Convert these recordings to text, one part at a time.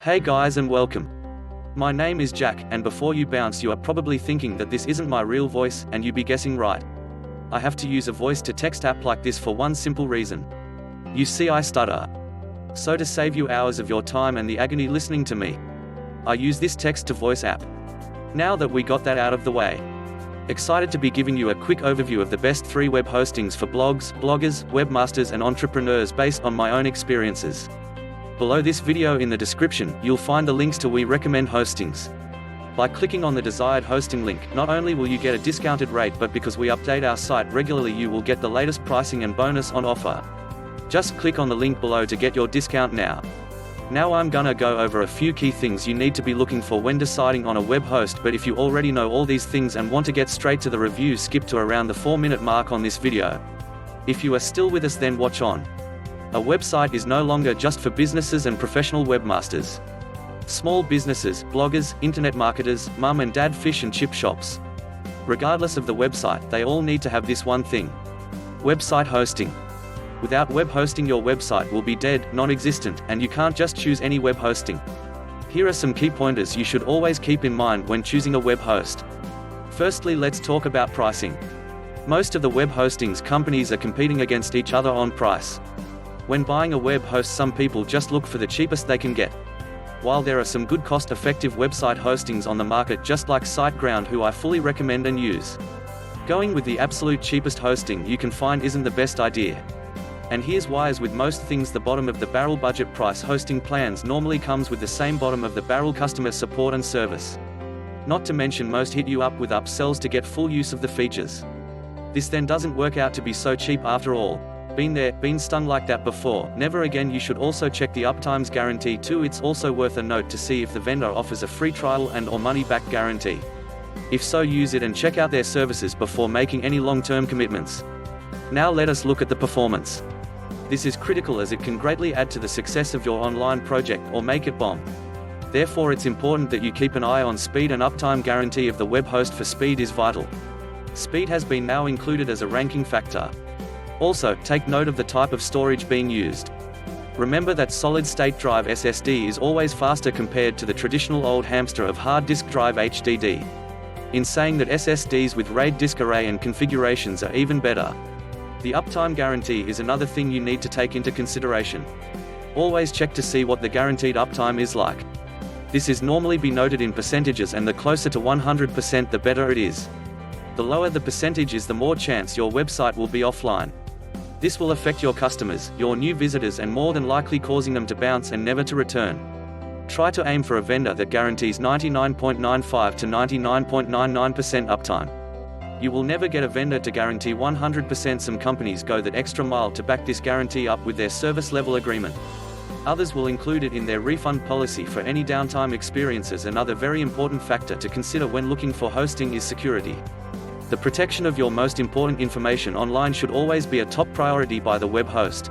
Hey guys and welcome. My name is Jack, and before you bounce you are probably thinking that this isn't my real voice, and you be guessing right. I have to use a voice-to-text app like this for one simple reason. You see, I stutter. So to save you hours of your time and the agony listening to me, I use this text-to-voice app. Now that we got that out of the way, excited to be giving you a quick overview of the best 3 web hostings for blogs, bloggers, webmasters and entrepreneurs based on my own experiences. Below this video in the description, you'll find the links to we recommend hostings. By clicking on the desired hosting link, not only will you get a discounted rate, but because we update our site regularly, you will get the latest pricing and bonus on offer. Just click on the link below to get your discount now. Now I'm gonna go over a few key things you need to be looking for when deciding on a web host, but if you already know all these things and want to get straight to the review, skip to around the 4-minute mark on this video. If you are still with us, then watch on. A website is no longer just for businesses and professional webmasters. Small businesses, bloggers, internet marketers, mum and dad fish and chip shops. Regardless of the website, they all need to have this one thing: website hosting. Without web hosting, your website will be dead, non-existent, and you can't just choose any web hosting. Here are some key pointers you should always keep in mind when choosing a web host. Firstly, let's talk about pricing. Most of the web hostings companies are competing against each other on price. When buying a web host, some people just look for the cheapest they can get. While there are some good cost-effective website hostings on the market, just like Siteground, who I fully recommend and use, going with the absolute cheapest hosting you can find isn't the best idea. And here's why: as with most things, the bottom of the barrel budget price hosting plans normally comes with the same bottom of the barrel customer support and service. Not to mention, most hit you up with upsells to get full use of the features. This then doesn't work out to be so cheap after all. Been there, been stung like that before. Never again. You should also check the Uptime Guarantee too. It's also worth a note to see if the vendor offers a free trial and or money-back guarantee. If so, use it and check out their services before making any long-term commitments. Now let us look at the performance. This is critical as it can greatly add to the success of your online project or make it bomb. Therefore, it's important that you keep an eye on speed, and Uptime Guarantee of the web host for speed is vital. Speed has been now included as a ranking factor. Also, take note of the type of storage being used. Remember that solid-state drive SSD is always faster compared to the traditional old hamster of hard disk drive HDD. In saying that, SSDs with RAID disk array and configurations are even better. The Uptime Guarantee is another thing you need to take into consideration. Always check to see what the guaranteed uptime is like. This is normally be noted in percentages, and the closer to 100% the better it is. The lower the percentage is, the more chance your website will be offline. This will affect your customers, your new visitors, and more than likely causing them to bounce and never to return. Try to aim for a vendor that guarantees 99.95 to 99.99% uptime. You will never get a vendor to guarantee 100%. Some companies go that extra mile to back this guarantee up with their service level agreement. Others will include it in their refund policy for any downtime experiences. Another very important factor to consider when looking for hosting is security. The protection of your most important information online should always be a top priority by the web host.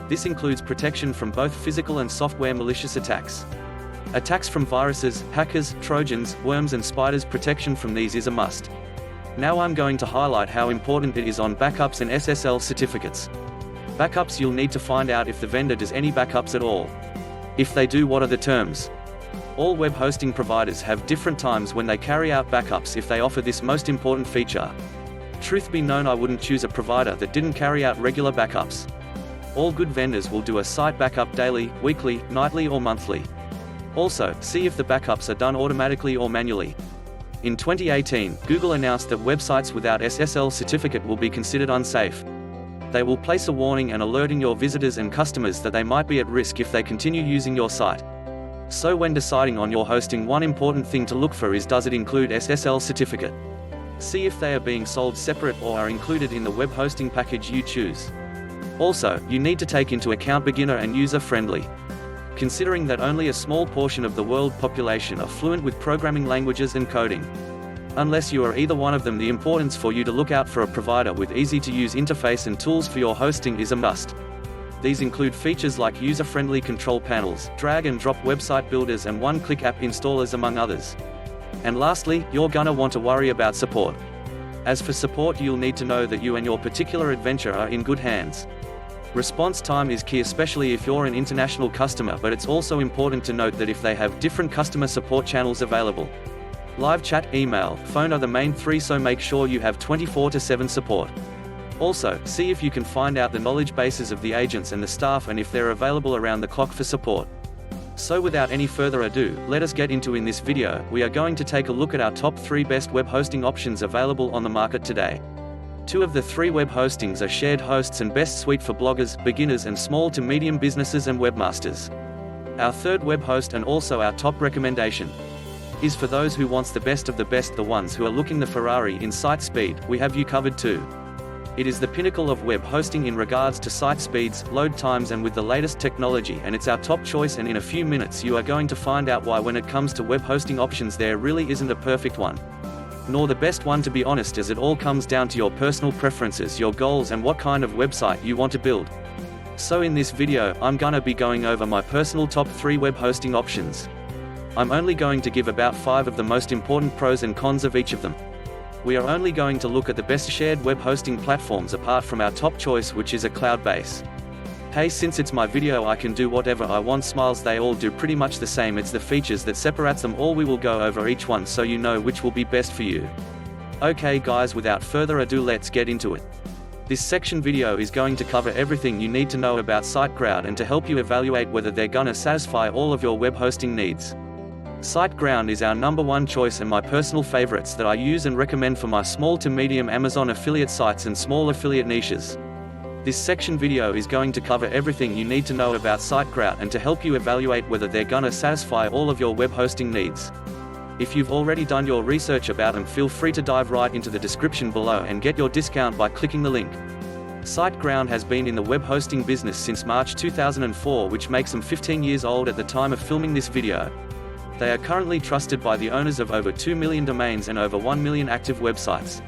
This includes protection from both physical and software malicious attacks. Attacks from viruses, hackers, trojans, worms and spiders. Protection from these is a must. Now I'm going to highlight how important it is on backups and SSL certificates. Backups: you'll need to find out if the vendor does any backups at all. If they do, what are the terms? All web hosting providers have different times when they carry out backups if they offer this most important feature. Truth be known, I wouldn't choose a provider that didn't carry out regular backups. All good vendors will do a site backup daily, weekly, nightly or monthly. Also, see if the backups are done automatically or manually. In 2018, Google announced that websites without SSL certificate will be considered unsafe. They will place a warning and alerting your visitors and customers that they might be at risk if they continue using your site. So when deciding on your hosting, one important thing to look for is, does it include SSL certificate? See if they are being sold separate or are included in the web hosting package you choose. Also, you need to take into account beginner and user-friendly. Considering that only a small portion of the world population are fluent with programming languages and coding. Unless you are either one of them, the importance for you to look out for a provider with easy-to-use interface and tools for your hosting is a must. These include features like user-friendly control panels, drag-and-drop website builders and one-click app installers, among others. And lastly, you're gonna want to worry about support. As for support, you'll need to know that you and your particular adventure are in good hands. Response time is key, especially if you're an international customer, but it's also important to note that if they have different customer support channels available. Live chat, email, phone are the main three, so make sure you have 24/7 support. Also, see if you can find out the knowledge bases of the agents and the staff and if they're available around the clock for support. So without any further ado, let us get into in this video, we are going to take a look at our top 3 best web hosting options available on the market today. 2 of the 3 web hostings are shared hosts and best suite for bloggers, beginners and small to medium businesses and webmasters. Our 3rd web host and also our top recommendation is for those who wants the best of the best, the ones who are looking the Ferrari in site speed. We have you covered too. It is the pinnacle of web hosting in regards to site speeds, load times and with the latest technology, and it's our top choice, and in a few minutes you are going to find out why when it comes to web hosting options there really isn't a perfect one. Nor the best one, to be honest, as it all comes down to your personal preferences, your goals and what kind of website you want to build. So in this video, I'm gonna be going over my personal top 3 web hosting options. I'm only going to give about 5 of the most important pros and cons of each of them. We are only going to look at the best shared web hosting platforms apart from our top choice, which is a cloud base. Hey, since it's my video I can do whatever I want, smiles, they all do pretty much the same, it's the features that separates them all. We will go over each one so you know which will be best for you. Okay guys, without further ado, let's get into it. This section video is going to cover everything you need to know about Siteground and to help you evaluate whether they're gonna satisfy all of your web hosting needs. Siteground is our number 1 choice and my personal favorites that I use and recommend for my small to medium Amazon affiliate sites and small affiliate niches. This section video is going to cover everything you need to know about Siteground and to help you evaluate whether they're gonna satisfy all of your web hosting needs. If you've already done your research about them, feel free to dive right into the description below and get your discount by clicking the link. Siteground has been in the web hosting business since March 2004, which makes them 15 years old at the time of filming this video. They are currently trusted by the owners of over 2 million domains and over 1 million active websites.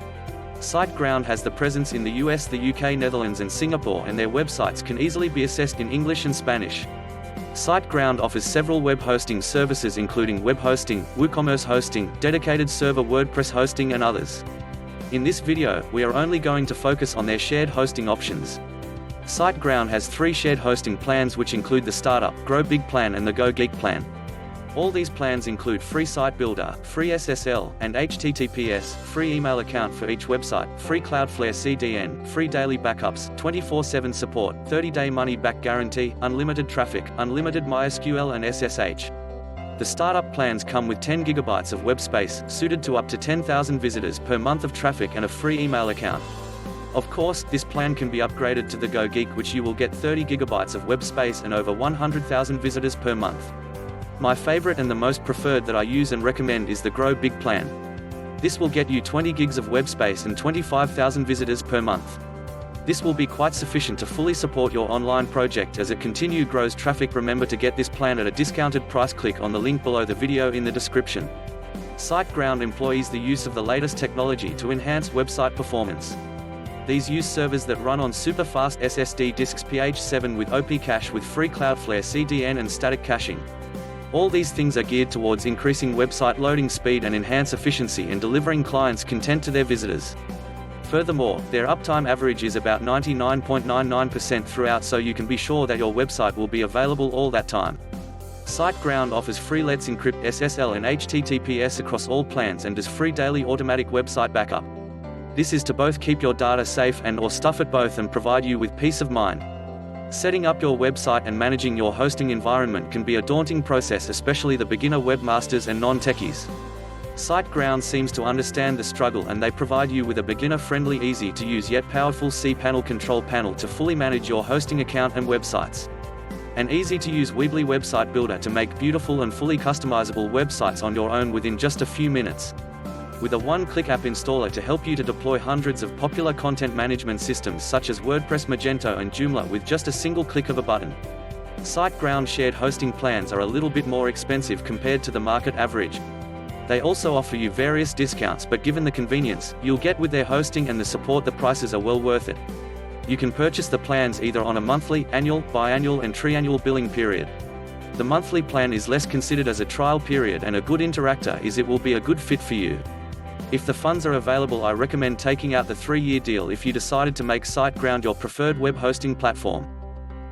Siteground has the presence in the US, the UK, Netherlands and Singapore, and their websites can easily be accessed in English and Spanish. Siteground offers several web hosting services including web hosting, WooCommerce hosting, dedicated server WordPress hosting and others. In this video, we are only going to focus on their shared hosting options. Siteground has 3 shared hosting plans, which include the Startup, Grow Big plan and the Go Geek plan. All these plans include free site builder, free SSL and HTTPS, free email account for each website, free Cloudflare CDN, free daily backups, 24/7 support, 30-day money-back guarantee, unlimited traffic, unlimited MySQL and SSH. The startup plans come with 10 GB of web space, suited to up to 10,000 visitors per month of traffic, and a free email account. Of course, this plan can be upgraded to the Go Geek, which you will get 30 GB of web space and over 100,000 visitors per month. My favorite and the most preferred that I use and recommend is the Grow Big plan. This will get you 20 gigs of web space and 25,000 visitors per month. This will be quite sufficient to fully support your online project as it continues grows traffic. Remember to get this plan at a discounted price. Click on the link below the video in the description. Siteground employs the use of the latest technology to enhance website performance. These use servers that run on super fast SSD disks PH7 with OP cache with free Cloudflare CDN and static caching. All these things are geared towards increasing website loading speed and enhance efficiency and delivering clients content to their visitors. Furthermore, their uptime average is about 99.99% throughout, so you can be sure that your website will be available all that time. Siteground offers free Let's Encrypt SSL and HTTPS across all plans and does free daily automatic website backup. This is to both keep your data safe and/or stuff it both and provide you with peace of mind. Setting up your website and managing your hosting environment can be a daunting process, especially the beginner webmasters and non-techies. Siteground seems to understand the struggle, and they provide you with a beginner-friendly, easy-to-use yet powerful cPanel control panel to fully manage your hosting account and websites. An easy-to-use Weebly website builder to make beautiful and fully customizable websites on your own within just a few minutes. With a one-click app installer to help you to deploy hundreds of popular content management systems such as WordPress, Magento and Joomla with just a single click of a button. Siteground shared hosting plans are a little bit more expensive compared to the market average. They also offer you various discounts, but given the convenience you'll get with their hosting and the support, the prices are well worth it. You can purchase the plans either on a monthly, annual, biannual and triannual billing period. The monthly plan is less considered as a trial period, and a good interactor is it will be a good fit for you. If the funds are available, I recommend taking out the 3-year deal if you decided to make Siteground your preferred web hosting platform.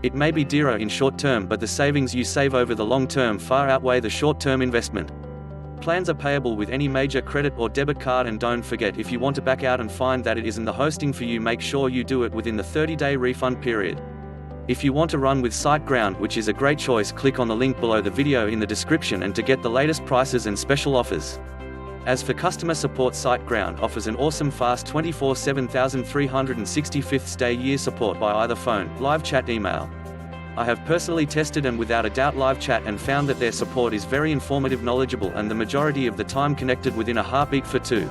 It may be dearer in short term, but the savings you save over the long term far outweigh the short-term investment. Plans are payable with any major credit or debit card, and don't forget, if you want to back out and find that it isn't the hosting for you, make sure you do it within the 30-day refund period. If you want to run with Siteground, which is a great choice, click on the link below the video in the description and to get the latest prices and special offers. As for customer support, Siteground offers an awesome fast 24/7 365th day year support by either phone, live chat, email. I have personally tested and without a doubt live chat and found that their support is very informative, knowledgeable, and the majority of the time connected within a heartbeat for two.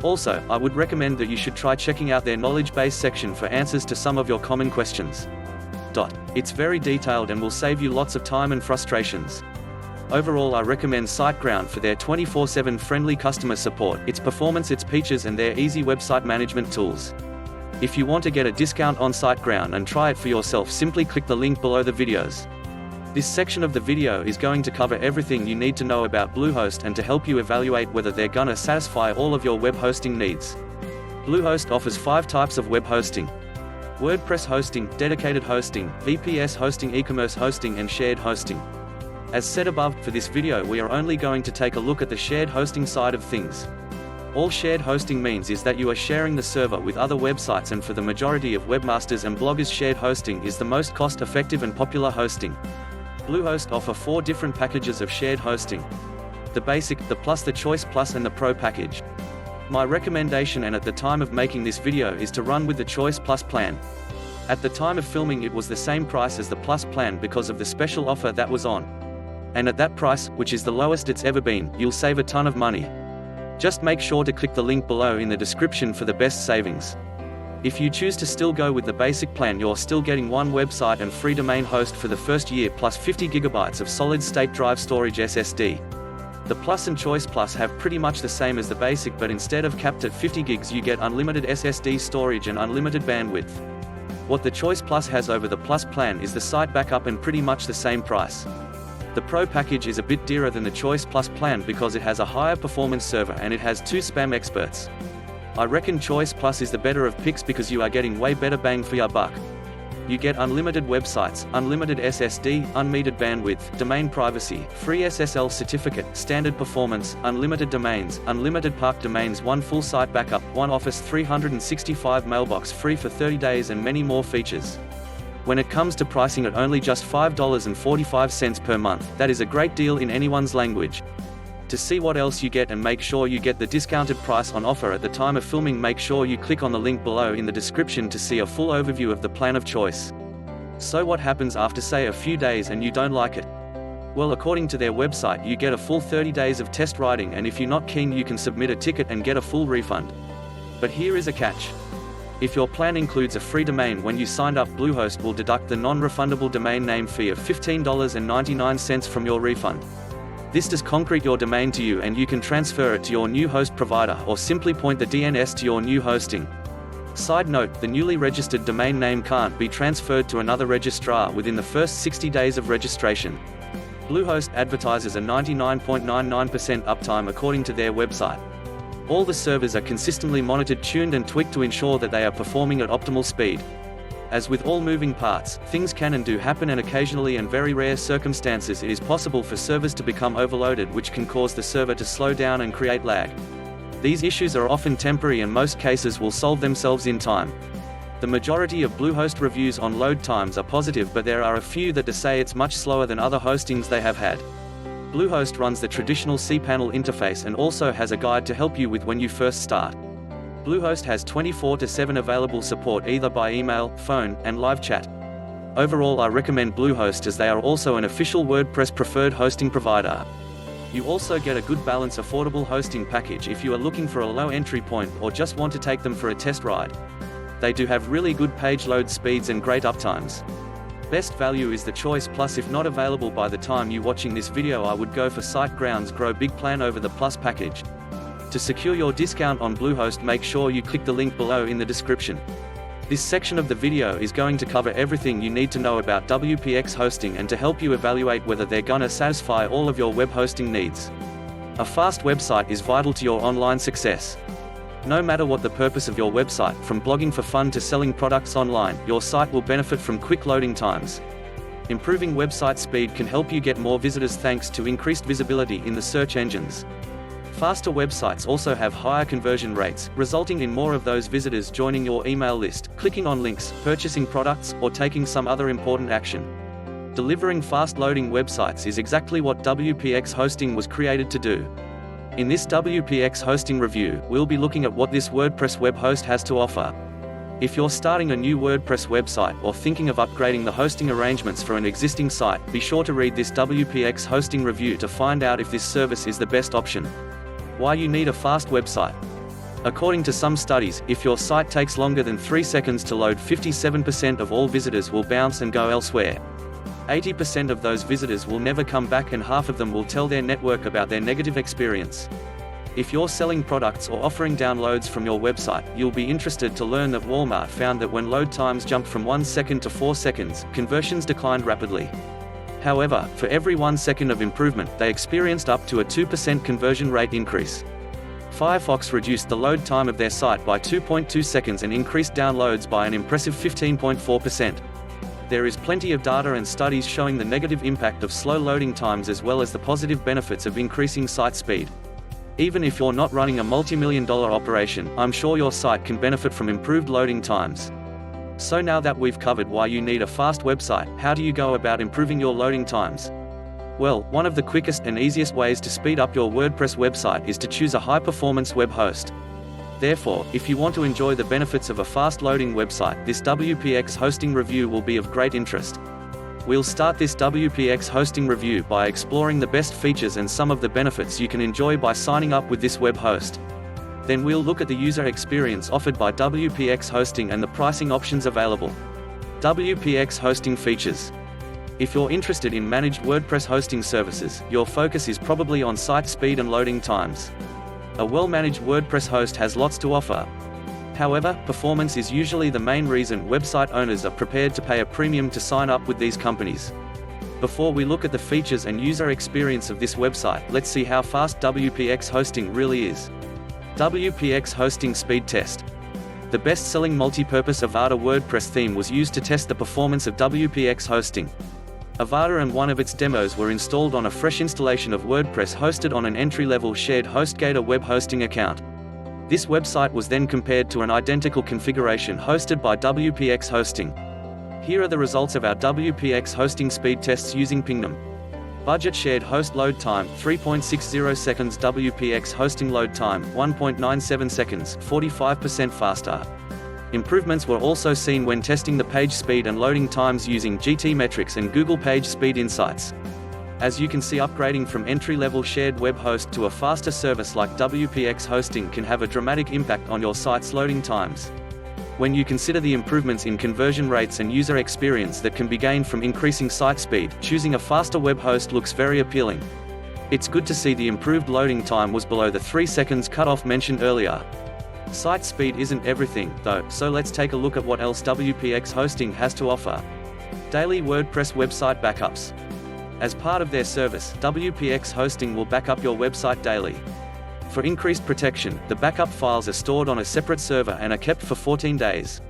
Also, I would recommend that you should try checking out their knowledge base section for answers to some of your common questions. It's very detailed and will save you lots of time and frustrations. Overall, I recommend Siteground for their 24/7 friendly customer support, its performance, its features, and their easy website management tools. If you want to get a discount on Siteground and try it for yourself, simply click the link below the videos. This section of the video is going to cover everything you need to know about Bluehost and to help you evaluate whether they're gonna satisfy all of your web hosting needs. Bluehost offers 5 types of web hosting: WordPress hosting, dedicated hosting, VPS hosting, e-commerce hosting, and shared hosting. As said above, for this video we are only going to take a look at the shared hosting side of things. All shared hosting means is that you are sharing the server with other websites, and for the majority of webmasters and bloggers, shared hosting is the most cost-effective and popular hosting. Bluehost offer 4 different packages of shared hosting: the Basic, the Plus, the Choice Plus, and the Pro package. My recommendation, and at the time of making this video, is to run with the Choice Plus plan. At the time of filming it was the same price as the Plus plan because of the special offer that was on. And at that price, which is the lowest it's ever been, you'll save a ton of money. Just make sure to click the link below in the description for the best savings. If you choose to still go with the basic plan, you're still getting 1 website and free domain host for the first year, plus 50 GB of solid-state drive storage SSD. The Plus and Choice Plus have pretty much the same as the basic, but instead of capped at 50 gigs you get unlimited SSD storage and unlimited bandwidth. What the Choice Plus has over the Plus plan is the site backup, and pretty much the same price. The Pro package is a bit dearer than the Choice Plus plan because it has a higher performance server and it has 2 spam experts. I reckon Choice Plus is the better of picks because you are getting way better bang for your buck. You get unlimited websites, unlimited SSD, unmetered bandwidth, domain privacy, free SSL certificate, standard performance, unlimited domains, unlimited park domains, 1 full site backup, 1 Office 365 mailbox free for 30 days, and many more features. When it comes to pricing, at only just $5.45 per month, that is a great deal in anyone's language. To see what else you get and make sure you get the discounted price on offer at the time of filming, make sure you click on the link below in the description to see a full overview of the plan of choice. So what happens after, say, a few days and you don't like it? Well, according to their website, you get a full 30 days of test riding, and if you're not keen you can submit a ticket and get a full refund. But here is a catch. If your plan includes a free domain, when you signed up, Bluehost will deduct the non-refundable domain name fee of $15.99 from your refund. This does concrete your domain to you, and you can transfer it to your new host provider or simply point the DNS to your new hosting. Side note, the newly registered domain name can't be transferred to another registrar within the first 60 days of registration. Bluehost advertises a 99.99% uptime according to their website. All the servers are consistently monitored, tuned and tweaked to ensure that they are performing at optimal speed. As with all moving parts, things can and do happen, and occasionally, in very rare circumstances, it is possible for servers to become overloaded, which can cause the server to slow down and create lag. These issues are often temporary and most cases will solve themselves in time. The majority of Bluehost reviews on load times are positive, but there are a few that say it's much slower than other hostings they have had. Bluehost runs the traditional cPanel interface and also has a guide to help you with when you first start. Bluehost has 24/7 available support either by email, phone, and live chat. Overall, I recommend Bluehost as they are also an official WordPress preferred hosting provider. You also get a good balance affordable hosting package if you are looking for a low entry point or just want to take them for a test ride. They do have really good page load speeds and great uptimes. Best value is the Choice Plus. If not available by the time you watching this video, I would go for Siteground's Grow Big plan over the Plus package. To secure your discount on Bluehost, make sure you click the link below in the description. This section of the video is going to cover everything you need to know about WPX hosting and to help you evaluate whether they're gonna satisfy all of your web hosting needs. A fast website is vital to your online success. No matter what the purpose of your website, from blogging for fun to selling products online, your site will benefit from quick loading times. Improving website speed can help you get more visitors thanks to increased visibility in the search engines. Faster websites also have higher conversion rates, resulting in more of those visitors joining your email list, clicking on links, purchasing products, or taking some other important action. Delivering fast-loading websites is exactly what WPX hosting was created to do. In this WPX hosting review, we'll be looking at what this WordPress web host has to offer. If you're starting a new WordPress website or thinking of upgrading the hosting arrangements for an existing site, be sure to read this WPX hosting review to find out if this service is the best option. Why you need a fast website. According to some studies, if your site takes longer than 3 seconds to load, 57% of all visitors will bounce and go elsewhere. 80% of those visitors will never come back, and half of them will tell their network about their negative experience. If you're selling products or offering downloads from your website, you'll be interested to learn that Walmart found that when load times jumped from 1 second to 4 seconds, conversions declined rapidly. However, for every 1 second of improvement, they experienced up to a 2% conversion rate increase. Firefox reduced the load time of their site by 2.2 seconds and increased downloads by an impressive 15.4%. There is plenty of data and studies showing the negative impact of slow loading times as well as the positive benefits of increasing site speed. Even if you're not running a multi-million-dollar operation, I'm sure your site can benefit from improved loading times. So now that we've covered why you need a fast website, how do you go about improving your loading times? Well, one of the quickest and easiest ways to speed up your WordPress website is to choose a high-performance web host. Therefore, if you want to enjoy the benefits of a fast-loading website, this WPX hosting review will be of great interest. We'll start this WPX hosting review by exploring the best features and some of the benefits you can enjoy by signing up with this web host. Then we'll look at the user experience offered by WPX hosting and the pricing options available. WPX hosting features. If you're interested in managed WordPress hosting services, your focus is probably on site speed and loading times. A well-managed WordPress host has lots to offer. However, performance is usually the main reason website owners are prepared to pay a premium to sign up with these companies. Before we look at the features and user experience of this website, let's see how fast WPX hosting really is. WPX hosting speed test. The best-selling multi-purpose Avada WordPress theme was used to test the performance of WPX hosting. Avada and one of its demos were installed on a fresh installation of WordPress hosted on an entry-level shared HostGator web hosting account. This website was then compared to an identical configuration hosted by WPX hosting. Here are the results of our WPX hosting speed tests using Pingdom. Budget shared host load time 3.60 seconds, WPX hosting load time 1.97 seconds, 45% faster. Improvements were also seen when testing the page speed and loading times using GTmetrix and Google Page Speed Insights. As you can see, upgrading from entry-level shared web host to a faster service like WPX hosting can have a dramatic impact on your site's loading times. When you consider the improvements in conversion rates and user experience that can be gained from increasing site speed, choosing a faster web host looks very appealing. It's good to see the improved loading time was below the 3 seconds cutoff mentioned earlier. Site speed isn't everything, though, so let's take a look at what else WPX hosting has to offer. Daily WordPress website backups. As part of their service, WPX hosting will back up your website daily. For increased protection, the backup files are stored on a separate server and are kept for 14 days.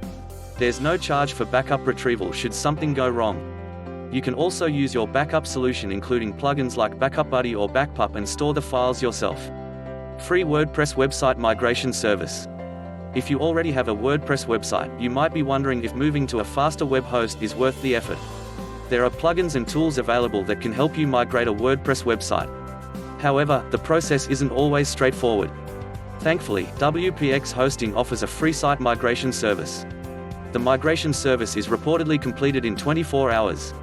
There's no charge for backup retrieval should something go wrong. You can also use your backup solution including plugins like Backup Buddy or Backpup and store the files yourself. Free WordPress website migration service. If you already have a WordPress website, you might be wondering if moving to a faster web host is worth the effort. There are plugins and tools available that can help you migrate a WordPress website. However, the process isn't always straightforward. Thankfully, WPX hosting offers a free site migration service. The migration service is reportedly completed in 24 hours.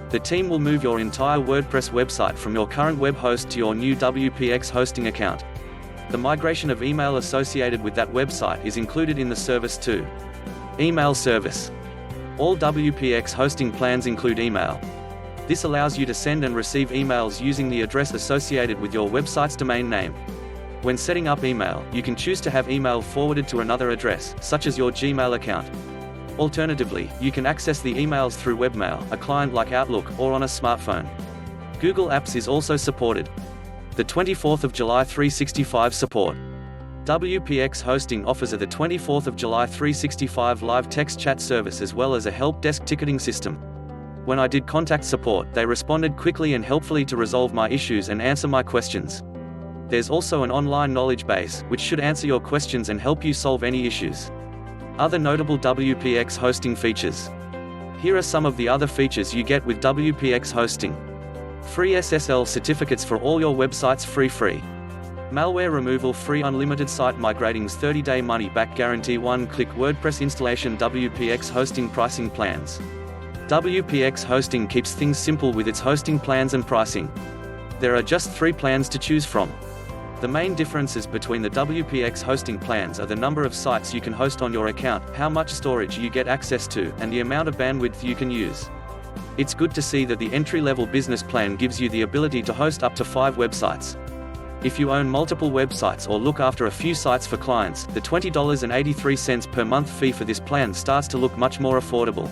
The team will move your entire WordPress website from your current web host to your new WPX hosting account. The migration of email associated with that website is included in the service too. Email service. All WPX hosting plans include email. This allows you to send and receive emails using the address associated with your website's domain name. When setting up email, you can choose to have email forwarded to another address, such as your Gmail account. Alternatively, you can access the emails through webmail, a client like Outlook, or on a smartphone. Google Apps is also supported. The 24th of July 365 support. WPX Hosting offers the 24th of July 365 live text chat service as well as a help desk ticketing system. When I did contact support, they responded quickly and helpfully to resolve my issues and answer my questions. There's also an online knowledge base, which should answer your questions and help you solve any issues. Other notable WPX hosting features. Here are some of the other features you get with WPX Hosting. Free SSL certificates for all your websites free. Malware removal free unlimited site migratings 30-day money-back guarantee one-click WordPress installation WPX Hosting pricing plans. WPX Hosting keeps things simple with its hosting plans and pricing. There are just 3 plans to choose from. The main differences between the WPX hosting plans are the number of sites you can host on your account, how much storage you get access to, and the amount of bandwidth you can use. It's good to see that the entry-level business plan gives you the ability to host up to 5 websites. If you own multiple websites or look after a few sites for clients, the $20.83 per month fee for this plan starts to look much more affordable.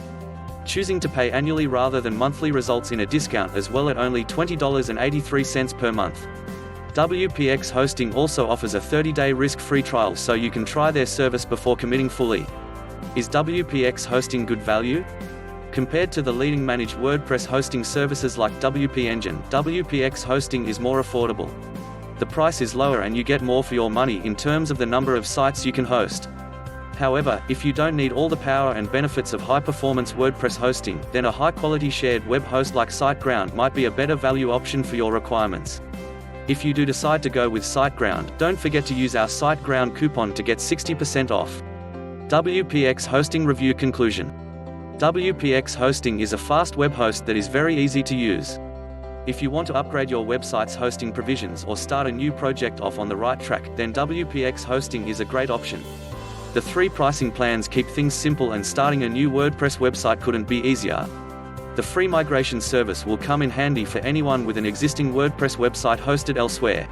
Choosing to pay annually rather than monthly results in a discount as well at only $20.83 per month. WPX Hosting also offers a 30-day risk-free trial so you can try their service before committing fully. Is WPX Hosting good value? Compared to the leading managed WordPress hosting services like WP Engine, WPX Hosting is more affordable. The price is lower and you get more for your money in terms of the number of sites you can host. However, if you don't need all the power and benefits of high-performance WordPress hosting, then a high-quality shared web host like Siteground might be a better value option for your requirements. If you do decide to go with Siteground, don't forget to use our Siteground coupon to get 60% off. WPX Hosting Review Conclusion. WPX Hosting is a fast web host that is very easy to use. If you want to upgrade your website's hosting provisions or start a new project off on the right track, then WPX Hosting is a great option. The 3 pricing plans keep things simple and starting a new WordPress website couldn't be easier. The free migration service will come in handy for anyone with an existing WordPress website hosted elsewhere.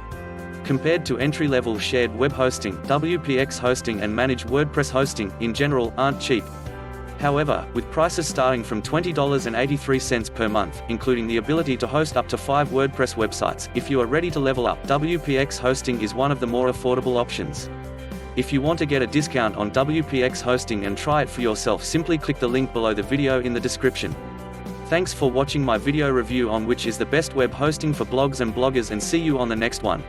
Compared to entry-level shared web hosting, WPX Hosting and managed WordPress hosting, in general, aren't cheap. However, with prices starting from $20.83 per month, including the ability to host up to 5 WordPress websites, if you are ready to level up, WPX Hosting is one of the more affordable options. If you want to get a discount on WPX Hosting and try it for yourself, simply click the link below the video in the description. Thanks for watching my video review on which is the best web hosting for blogs and bloggers, and see you on the next one.